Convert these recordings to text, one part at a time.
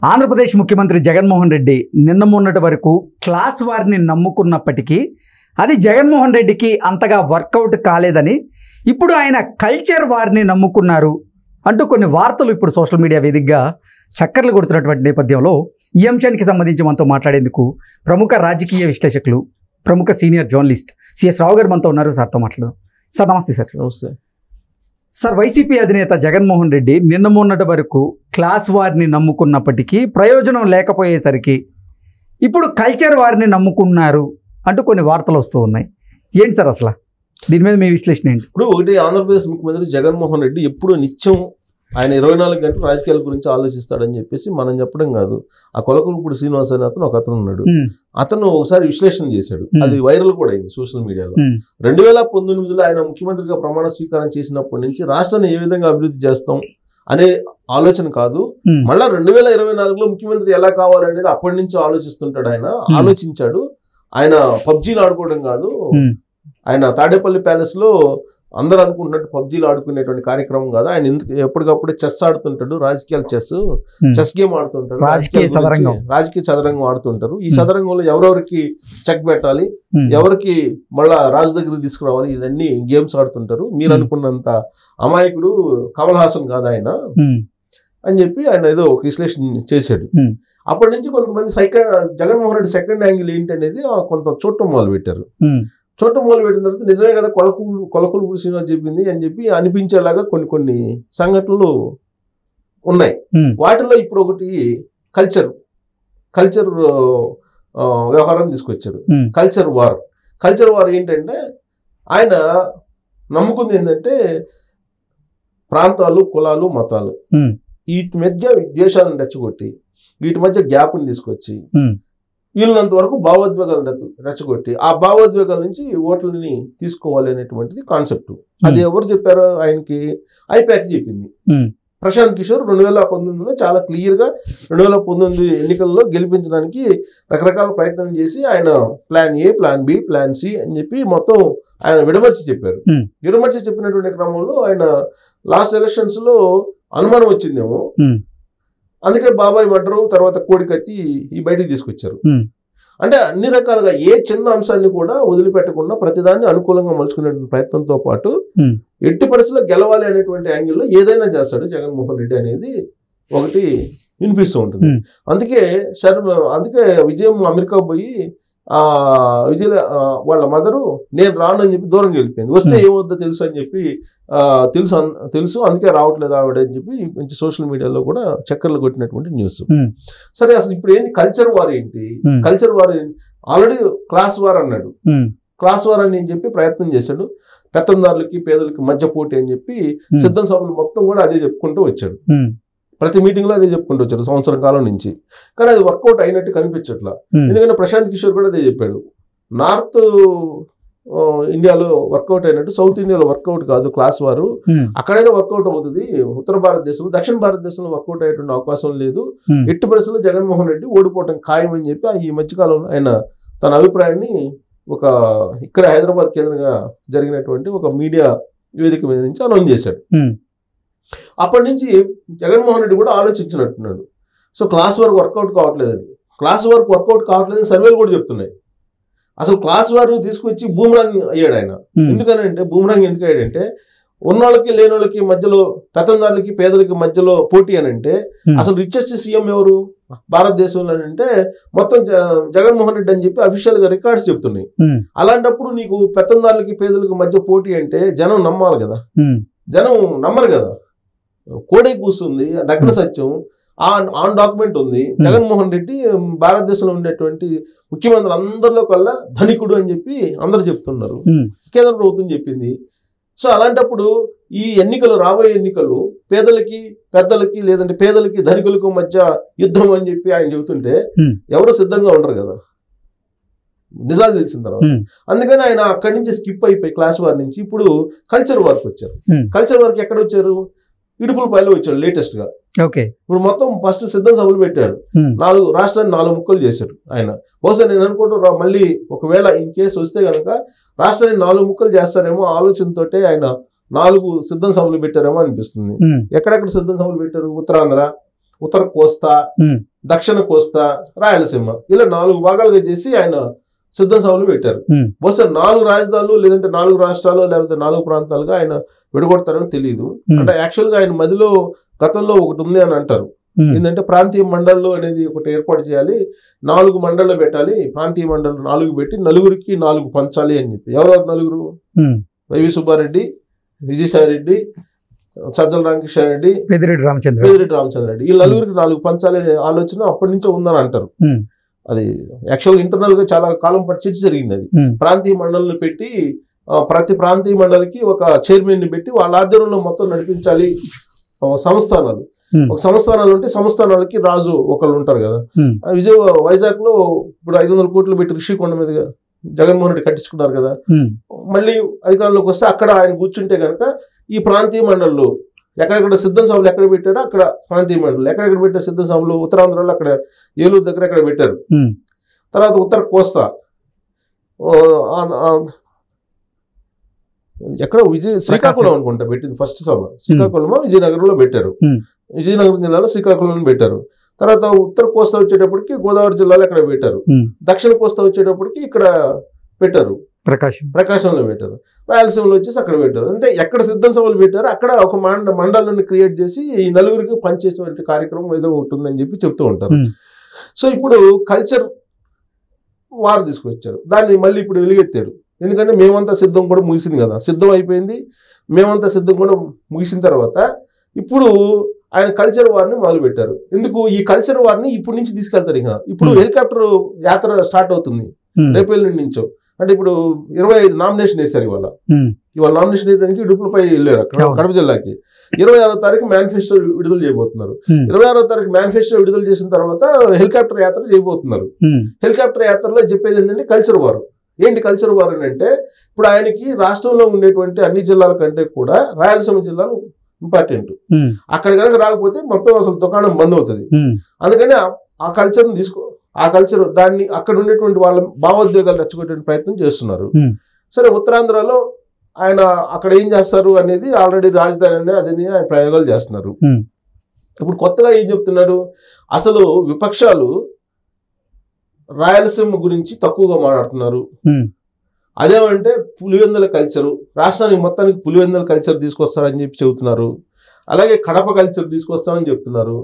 ఆంధ్రప్రదేశ్ ముఖ్యమంత్రి జగన్మోహన్ రెడ్డి నిన్న మొన్నటి వరకు క్లాస్ వారిని నమ్ముకున్నప్పటికీ అది జగన్మోహన్ రెడ్డికి అంతగా వర్కౌట్ కాలేదని ఇప్పుడు ఆయన కల్చర్ వారిని నమ్ముకున్నారు అంటూ కొన్ని వార్తలు ఇప్పుడు సోషల్ మీడియా వేదికగా చక్కర్లు కొడుతున్నటువంటి నేపథ్యంలో ఈ అంశానికి సంబంధించి మనతో మాట్లాడేందుకు ప్రముఖ రాజకీయ విశ్లేషకులు ప్రముఖ సీనియర్ జర్నలిస్ట్ సిఎస్ రావు గారు మనతో ఉన్నారు. సార్తో మాట్లాడదాం. సార్ నమస్తే. సార్ నమస్తే సార్. వైసీపీ అధినేత జగన్మోహన్ రెడ్డి నిన్న మొన్నటి వరకు క్లాస్ వారిని నమ్ముకున్నప్పటికీ ప్రయోజనం లేకపోయేసరికి ఇప్పుడు కల్చర్ వారిని నమ్ముకున్నారు అంటూ కొన్ని వార్తలు వస్తూ ఉన్నాయి. ఏంటి సార్ అసలు దీని మీద మీ విశ్లేషణ ఏంటి? ఇప్పుడు ఒకటి, ఆంధ్రప్రదేశ్ ముఖ్యమంత్రి జగన్మోహన్ రెడ్డి ఎప్పుడు నిత్యం ఆయన 24 గంటలు రాజకీయాల గురించి ఆలోచిస్తాడని చెప్పేసి మనం చెప్పడం కాదు. ఆ కొలకూరుపూడి శ్రీనివాస్ అనే ఒక అతను ఉన్నాడు. అతను ఒకసారి విశ్లేషణ చేశాడు, అది వైరల్ కూడా అయింది సోషల్ మీడియాలో. 2019లో ఆయన ముఖ్యమంత్రిగా ప్రమాణ స్వీకారం చేసినప్పటి నుంచి రాష్ట్రాన్ని ఏ విధంగా అభివృద్ధి చేస్తాం అనే ఆలోచన కాదు, మళ్ళా 2024లో ముఖ్యమంత్రి ఎలా కావాలనేది అప్పటి నుంచి ఆలోచిస్తుంటాడు. ఆయన ఆలోచించాడు. ఆయన పబ్జీలు ఆడుకోవడం కాదు, ఆయన తాడేపల్లి ప్యాలెస్ లో అందరూ అనుకుంటున్నట్టు పబ్జీలు ఆడుకునేటువంటి కార్యక్రమం కాదు. ఆయన ఎప్పటికప్పుడే చెస్ ఆడుతుంటాడు, రాజకీయాలు చెస్ గేమ్ ఆడుతుంటారు, రాజకీయ చదరంగం ఆడుతుంటారు. ఈ చదరంగంలో ఎవరెవరికి చెక్ పెట్టాలి, ఎవరికి మళ్ళా రాజు దగ్గరికి తీసుకురావాలి, ఇవన్నీ గేమ్స్ ఆడుతుంటారు. మీరు అనుకున్నంత అమాయకుడు కమల్ హాసన్ కాదు ఆయన అని చెప్పి ఆయన ఏదో ఒక విశ్లేషణ చేశాడు. అప్పటి నుంచి కొంతమంది జగన్మోహన్ రెడ్డి సెకండ్ యాంగిల్ ఏంటి అనేది కొంత చూడటం మొదలు పెట్టారు. పెట్టిన తర్వాత నిజమే కదా కొలకూరుపూడి శ్రీనివాస్ చెప్పింది అని చెప్పి అనిపించేలాగా కొన్ని సంఘటనలు ఉన్నాయి. వాటిలో ఇప్పుడు ఒకటి కల్చర్ వ్యవహారం తీసుకొచ్చారు. కల్చర్ వార్ ఏంటంటే ఆయన నమ్ముకుంది ఏంటంటే ప్రాంతాలు, కులాలు, మతాలు వీటి మధ్య దేశాలను రెచ్చగొట్టి వీటి మధ్య గ్యాప్ని తీసుకొచ్చి వీళ్ళంత వరకు భావోద్వేగాలను రెచ్చగొట్టి ఆ భావోద్వేగాల నుంచి ఓట్లని తీసుకోవాలి అనేటువంటిది కాన్సెప్ట్. అది ఎవరు చెప్పారో ఆయనకి ఐపాక్ చెప్పింది. ప్రశాంత్ కిషోర్ 2019లో చాలా క్లియర్గా 2019 ఎన్నికల్లో గెలిపించడానికి రకరకాల ప్రయత్నం చేసి ఆయన plan A, plan B, plan C అని చెప్పి మొత్తం ఆయన విడమర్చి చెప్పారు. విడమర్చి చెప్పినటువంటి క్రమంలో ఆయన లాస్ట్ ఎలక్షన్స్ లో అనుమానం వచ్చిందేమో, అందుకే బాబాయ్ మర్డరు తర్వాత కోడికత్తి ఈ బయటికి తీసుకొచ్చారు. అంటే అన్ని రకాలుగా ఏ చిన్న అంశాన్ని కూడా వదిలిపెట్టకుండా ప్రతిదాన్ని అనుకూలంగా మలుచుకునే ప్రయత్నంతో పాటు ఎట్టి పరిస్థితుల్లో గెలవాలి అనేటువంటి యాంగిల్లో ఏదైనా చేస్తాడు జగన్మోహన్ రెడ్డి అనేది ఒకటి వినిపిస్తూ ఉంటుంది. అందుకే విజయం అమెరికా పోయి వాళ్ళ మదరు నేను రానని చెప్పి దూరంగా వెళ్ళిపోయింది. వస్తే ఏమవుద్దో తెలుసు అని చెప్పి తెలుసు అందుకే రావట్లేదు ఆవిడ అని చెప్పి మంచి సోషల్ మీడియాలో కూడా చక్కర్లు కొట్టినటువంటి న్యూస్. సరే, అసలు ఇప్పుడు ఏంటి కల్చర్ వార్ ఏంటి? ఆల్రెడీ క్లాస్ వార్ అన్నాడు. క్లాస్ వార్ అని చెప్పి ప్రయత్నం చేశాడు. పెత్తందారులకి పేదలకి మధ్య పోటీ అని చెప్పి సిద్ధం సభలు మొత్తం కూడా అదే చెప్పుకుంటూ వచ్చాడు. ప్రతి మీటింగ్ లో అదే చెప్పుకుంటూ వచ్చాడు సంవత్సరం కాలం నుంచి. కానీ అది వర్కౌట్ అయినట్టు కనిపించట్లా. ఎందుకంటే ప్రశాంత్ కిషోర్ కూడా అదే చెప్పాడు, నార్త్ ఇండియాలో వర్కౌట్ అయినట్టు సౌత్ ఇండియాలో వర్కౌట్ కాదు క్లాస్ వారు, అక్కడైతే వర్కౌట్ అవుతుంది, ఉత్తర భారతదేశంలో దక్షిణ భారతదేశంలో వర్కౌట్ అయ్యేటువంటి అవకాశం లేదు, ఎట్టి పరిస్థితుల్లో జగన్మోహన్ రెడ్డి ఓడిపోవటం ఖాయం అని చెప్పి ఈ మధ్యకాలంలో ఆయన తన అభిప్రాయాన్ని ఇక్కడ హైదరాబాద్ కేంద్రంగా జరిగినటువంటి ఒక మీడియా వేదిక మీద నుంచి అనౌన్స్ చేశాడు. అప్పటి నుంచి జగన్మోహన్ రెడ్డి కూడా ఆలోచించినట్టున్నాడు. సో క్లాస్ వర్క్ వర్కౌట్ కావట్లేదని, క్లాస్ వర్క్ వర్కౌట్ కావట్లేదని సర్వేలు కూడా చెప్తున్నాయి. అసలు క్లాస్ వార్ తీసుకొచ్చి బూమరాంగ్ అయ్యాడు ఆయన. ఎందుకనంటే బూమరాంగ్ ఎందుకు అయ్యాడంటే ఉన్నోళ్ళకి లేనోళ్ళకి మధ్యలో, పెత్తందారులకి పేదలకి మధ్యలో పోటీ అని అంటే అసలు రిచెస్ట్ సీఎం ఎవరు భారతదేశంలో అంటే మొత్తం జగన్మోహన్ రెడ్డి అని చెప్పి అఫీషియల్ గా రికార్డ్స్ చెప్తున్నాయి. అలాంటప్పుడు నీకు పెత్తందారులకి పేదలకి మధ్య పోటీ అంటే జనం నమ్మాలి కదా, జనం నమ్మరు కదా. కోడే కూస్తుంది, నగ్న సత్యం, ఆన్ డాక్యుమెంట్ ఉంది. జగన్మోహన్ రెడ్డి భారతదేశంలో ఉండేటువంటి ముఖ్యమంత్రులు అందరిలో కల్లా ధనికుడు అని చెప్పి అందరు చెప్తున్నారు, కేంద్ర ప్రభుత్వం చెప్పింది. సో అలాంటప్పుడు ఈ ఎన్నికలు, రాబోయే ఎన్నికలు పేదలకి పెద్దలకి లేదంటే పేదలకి ధనికులకు మధ్య యుద్ధం అని చెప్పి ఆయన చెబుతుంటే ఎవరు సిద్ధంగా ఉండరు కదా నిజాలు తెలిసిన తర్వాత. అందుకని ఆయన అక్కడి నుంచి స్కిప్ అయిపోయి క్లాస్ వార్ నుంచి ఇప్పుడు కల్చర్ వార్కి వచ్చారు. కల్చర్ వార్కి ఎక్కడ వచ్చారు? ఇడుపులపల్లిలో వచ్చాడు లేటెస్ట్ గా. ఇప్పుడు మొత్తం ఫస్ట్ సిద్ధం సభలు పెట్టాడు. రాష్ట్రాన్ని 4 ముక్కలు చేశాడు ఆయన. బహుశా నేను అనుకుంటూ మళ్ళీ ఒకవేళ ఇన్ కేసు వస్తే కనుక రాష్ట్రాన్ని 4 ముక్కలు చేస్తారేమో ఆలోచనతో ఆయన 4 సిద్ధం సభలు పెట్టారేమో అనిపిస్తుంది. ఎక్కడెక్కడ సిద్ధం సభలు పెట్టారు? ఉత్తరాంధ్ర, ఉత్తర కోస్తా, దక్షిణ కోస్తా, రాయలసీమ ఇలా 4 భాగాలుగా చేసి ఆయన సిద్ధం సభలు పెట్టారు. బహుశా 4 రాజధానులు లేదంటే 4 రాష్ట్రాలు లేకపోతే 4 ప్రాంతాలుగా ఆయన విడగొడతారని తెలియదు. అంటే యాక్చువల్ గా ఆయన మధ్యలో గతంలో ఒకటి ఉంది అని అంటారు. ఏంటంటే ప్రాంతీయ మండళ్ళు అనేది ఒకటి ఏర్పాటు చేయాలి, 4 మండళ్ళు పెట్టాలి, ప్రాంతీయ మండళ్ళు 4 పెట్టి నలుగురికి 4 పంచాలి అని చెప్పి. ఎవరెవరు నలుగురు? వైవి సుబ్బారెడ్డి, విజయసాయి రెడ్డి, సజ్జల రామకృష్ణారెడ్డి, పెద్దిరెడ్డి రామచంద్రరెడ్డి ఈ నలుగురికి 4 పంచాలి అనే ఆలోచన అప్పటి నుంచో ఉందని అంటారు. అది యాక్చువల్గా ఇంటర్నల్ గా చాలా కాలం పాటు చర్చ జరిగింది. అది ప్రాంతీయ మండలిని పెట్టి ప్రతి ప్రాంతీయ మండలికి ఒక చైర్మన్ ని పెట్టి వాళ్ళ ఆధ్వర్యంలో మొత్తం నడిపించాలి. సంస్థానాలు ఒక సంస్థానాలు ఉంటే సంస్థానాలకి రాజు ఒకళ్ళు ఉంటారు కదా. వైజాగ్ లో ఇప్పుడు 500 కోట్లు పెట్టి రిషికొండ మీద జగన్మోహన్ రెడ్డి కట్టించుకున్నారు కదా. మళ్ళీ అధికారంలోకి వస్తే అక్కడ ఆయన కూర్చుంటే కనుక ఈ ప్రాంతీయ మండళ్ళు ఎక్కడెక్కడ సిద్ధం సభలు ఎక్కడ పెట్టారో అక్కడ ప్రాంతీయ మండలి, ఎక్కడెక్కడ పెట్టారు సిద్ధం సభలు ఉత్తరాంధ్రలో అక్కడ ఏలూరు దగ్గర ఎక్కడ పెట్టారు. తర్వాత ఉత్తర కోస్తా ఎక్కడ శ్రీకాకుళం అనుకుంటా పెట్టింది ఫస్ట్ సభ. శ్రీకాకుళమో విజయనగరంలో పెట్టారు. విజయనగరం జిల్లాలో శ్రీకాకుళంలో పెట్టారు. తర్వాత ఉత్తర కోస్తా వచ్చేటప్పటికి గోదావరి జిల్లాలో ఎక్కడ పెట్టారు. దక్షిణ కోస్తా వచ్చేటప్పటికి ఇక్కడ పెట్టారు, ప్రకాశంలో పెట్టారు. రాయలసీమలో వచ్చేసి అక్కడ పెట్టారు. అంటే ఎక్కడ సిద్ధం సభలు పెట్టారు అక్కడ ఒక మండలాన్ని క్రియేట్ చేసి ఈ నలుగురికి పనిచేసేటువంటి కార్యక్రమం ఏదో ఒకటి ఉందని చెప్పి చెప్తూ ఉంటారు. సో ఇప్పుడు కల్చర్ వారు తీసుకొచ్చారు, దాన్ని మళ్ళీ ఇప్పుడు వెలుగెత్తారు. ఎందుకంటే మేమంతా సిద్ధం కూడా ముగిసింది కదా, సిద్ధం అయిపోయింది, మేమంతా సిద్ధం కూడా ముగిసిన తర్వాత ఇప్పుడు ఆయన కల్చర్ వార్ని మొదలు పెట్టారు. ఎందుకు ఈ కల్చర్ వార్ని ఇప్పటి నుంచి తీసుకెళ్తారు. ఇక ఇప్పుడు హెలికాప్టర్ యాత్ర స్టార్ట్ అవుతుంది రేపేళ్ళ నుంచో. అంటే ఇప్పుడు 25 నామినేషన్ వేశారు. ఇవాళ నామినేషన్ వేయడానికి ఇడుపులపై వెళ్ళారు అక్కడ కడప జిల్లాకి. 26వ తారీఖు మేనిఫెస్టో విడుదల చేయబోతున్నారు. 26వ తారీఖు మేనిఫెస్టో విడుదల చేసిన తర్వాత హెలికాప్టర్ యాత్ర చేయబోతున్నారు. హెలికాప్టర్ యాత్రలో చెప్పేది ఏంటంటే కల్చర్ వార్. ఏంటి కల్చర్ వార్ అని అంటే ఇప్పుడు ఆయనకి రాష్ట్రంలో ఉండేటువంటి అన్ని జిల్లాల కంటే కూడా రాయలసీమ జిల్లాలు ఇంపార్టెంట్. అక్కడ కనుక రాకపోతే మొత్తం అసలు దుకాణం బంద్ అవుతుంది. అందుకని ఆ కల్చర్ని ఆ కల్చర్ దాన్ని అక్కడ ఉండేటువంటి వాళ్ళ భావోద్వేగాలు రెచ్చగొట్టే ప్రయత్నం చేస్తున్నారు. సరే ఉత్తరాంధ్రలో ఆయన అక్కడ ఏం చేస్తారు అనేది ఆల్రెడీ రాజధాని అదని ఆయన ప్రయోగాలు చేస్తున్నారు. ఇప్పుడు కొత్తగా ఏం చెప్తున్నారు, అసలు విపక్షాలు రాయలసీమ గురించి తక్కువగా మాట్లాడుతున్నారు. అదేమంటే పులివెందుల కల్చరు, రాష్ట్రానికి మొత్తానికి పులివెందుల కల్చర్ తీసుకొస్తారని చెప్పి చెబుతున్నారు. అలాగే కడప కల్చర్ తీసుకొస్తానని చెప్తున్నారు,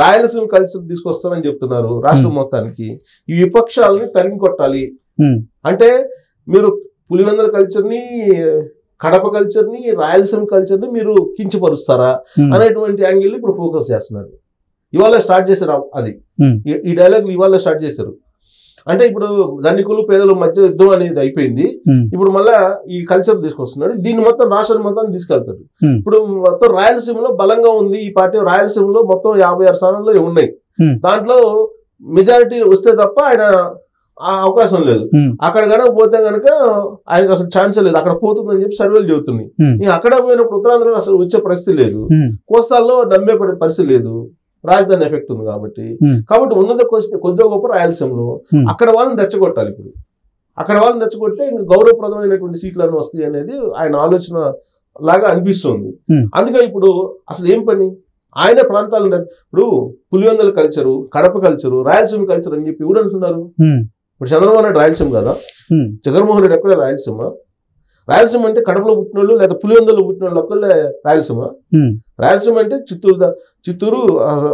రాయలసీమ కల్చర్ తీసుకొస్తానని చెప్తున్నారు. రాష్ట్రం మొత్తానికి ఈ విపక్షాలని తరిమి కొట్టాలి అంటే మీరు పులివెందుల కల్చర్ని, కడప కల్చర్ని, రాయలసీమ కల్చర్ని మీరు కించపరుస్తారా అనేటువంటి యాంగిల్ ఇప్పుడు ఫోకస్ చేస్తున్నారు. ఇవాళ స్టార్ట్ చేశారు అది, ఈ డైలాగులు ఇవాళ స్టార్ట్ చేశారు. అంటే ఇప్పుడు ధనికులు పేదల మధ్య యుద్ధం అనేది అయిపోయింది. ఇప్పుడు మళ్ళా ఈ కల్చర్ తీసుకొస్తున్నాడు, దీన్ని మొత్తం రాష్ట్రం మొత్తం తీసుకెళ్తాడు. ఇప్పుడు మొత్తం రాయలసీమలో బలంగా ఉంది ఈ పార్టీ. రాయలసీమలో మొత్తం 56 స్థానాల్లో ఉన్నాయి. దాంట్లో మెజారిటీ వస్తే తప్ప ఆయన అవకాశం లేదు. అక్కడ కనుక పోతే కనుక ఆయనకు అసలు ఛాన్సే లేదు. అక్కడ పోతుందని చెప్పి సర్వేలు చెబుతున్నాయి. ఇంకా అక్కడ పోయినప్పుడు ఉత్తరాంధ్రలో అసలు వచ్చే పరిస్థితి లేదు, కోస్తాల్లో నమ్మే పరిస్థితి లేదు, రాజధాని ఎఫెక్ట్ ఉంది కాబట్టి. ఉన్నది కొద్దిగా గొప్ప రాయలసీమలో అక్కడ వాళ్ళని రెచ్చగొట్టాలి. ఇప్పుడు అక్కడ వాళ్ళని రెచ్చగొడితే ఇంకా గౌరవప్రదమైనటువంటి సీట్లను వస్తాయి అనేది ఆయన ఆలోచన లాగా అనిపిస్తుంది. అందుకే ఇప్పుడు అసలు ఏం పని ఆయన ప్రాంతాలను ఇప్పుడు Pulivendula culture, Kadapa culture, Rayalaseema culture అని చెప్పి ఎవరు అంటున్నారు? ఇప్పుడు చంద్రబాబు నాయుడు రాయలసీమ కదా, జగన్మోహన్ రెడ్డి ఎక్కడే రాయలసీమ. రాయలసీమ అంటే కడపలో పుట్టినోళ్ళు లేదా పులివెందులో పుట్టినోళ్ళు ఒక్కళ్ళే రాయలసీమ. రాయలసీమ అంటే చిత్తూరు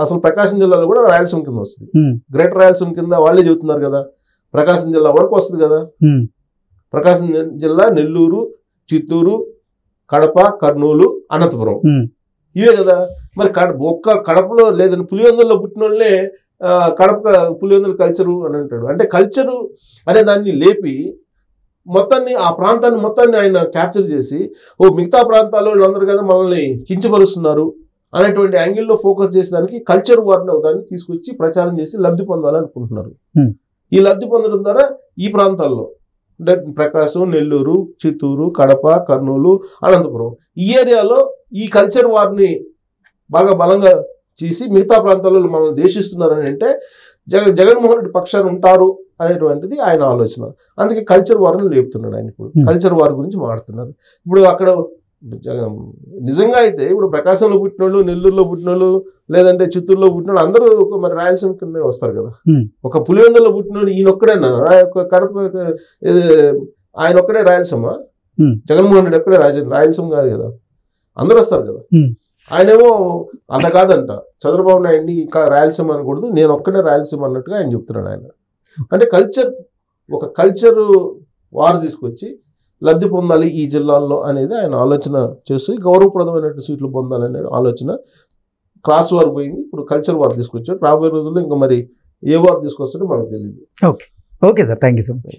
అసలు ప్రకాశం జిల్లాలో కూడా రాయలసీమ కింద వస్తుంది. గ్రేటర్ రాయలసీమ కింద వాళ్ళే చెబుతున్నారు కదా, ప్రకాశం జిల్లా వరకు వస్తుంది కదా. ప్రకాశం జిల్లా నెల్లూరు, చిత్తూరు, కడప, కర్నూలు, అనంతపురం ఇవే కదా. మరి ఒక్క కడపలో లేదని పులివెందుల్లో పుట్టిన వాళ్ళే కడప పులివెందుల కల్చరు అని అంటాడు. అంటే కల్చరు అనే దాన్ని లేపి మొత్తాన్ని ఆ ప్రాంతాన్ని మొత్తాన్ని ఆయన క్యాప్చర్ చేసి మిగతా ప్రాంతాల్లో అందరూ కదా మనల్ని కించపరుస్తున్నారు అనేటువంటి యాంగిల్లో ఫోకస్ చేసేదానికి కల్చర్ వార్ని దాన్ని తీసుకొచ్చి ప్రచారం చేసి లబ్ధి పొందాలనుకుంటున్నారు. ఈ లబ్ధి పొందడం ద్వారా ఈ ప్రాంతాల్లో అంటే ప్రకాశం, నెల్లూరు, చిత్తూరు, కడప, కర్నూలు, అనంతపురం ఈ ఏరియాలో ఈ కల్చర్ వార్ని బాగా బలంగా చేసి మిగతా ప్రాంతాల్లో మనల్ని దేశిస్తున్నారని అంటే జగన్మోహన్ రెడ్డి పక్షాన్ని ఉంటారు అనేటువంటిది ఆయన ఆలోచన. అందుకే కల్చర్ వార్ని లేపుతున్నాడు ఆయన. ఇప్పుడు కల్చర్ వార్ గురించి మాట్లాడుతున్నారు. ఇప్పుడు అక్కడ నిజంగా అయితే ఇప్పుడు ప్రకాశంలో పుట్టినోళ్ళు, నెల్లూరులో పుట్టినోళ్ళు, లేదంటే చిత్తూరులో పుట్టినోళ్ళు అందరూ మరి రాయలసీమ కింద వస్తారు కదా. ఒక పులివెందులో పుట్టినోడు ఈయనొక్కడేనా కడప, ఆయన ఒక్కడే రాయలసీమ? జగన్మోహన్ రెడ్డి ఒక్కడే రాయలసీమ కాదు కదా, అందరూ వస్తారు కదా. ఆయనేమో అలా కాదంట, చంద్రబాబు నాయుడిని రాయలసీమ అనకూడదు, నేను ఒక్కడే రాయలసీమ అన్నట్టుగా ఆయన చెప్తున్నాడు. ఆయన అంటే ఒక కల్చర్ వారు తీసుకొచ్చి లబ్ధి పొందాలి ఈ జిల్లాల్లో అనేది ఆయన ఆలోచన చేసి గౌరవప్రదమైనటువంటి సీట్లు పొందాలనే ఆలోచన. క్లాస్ వార్ పోయింది, ఇప్పుడు కల్చర్ వార్ తీసుకొచ్చారు. రాబోయే రోజుల్లో ఇంకా మరి ఏ వార్ తీసుకొస్తాడో మనకు తెలియదు. Okay sir, thank you so much.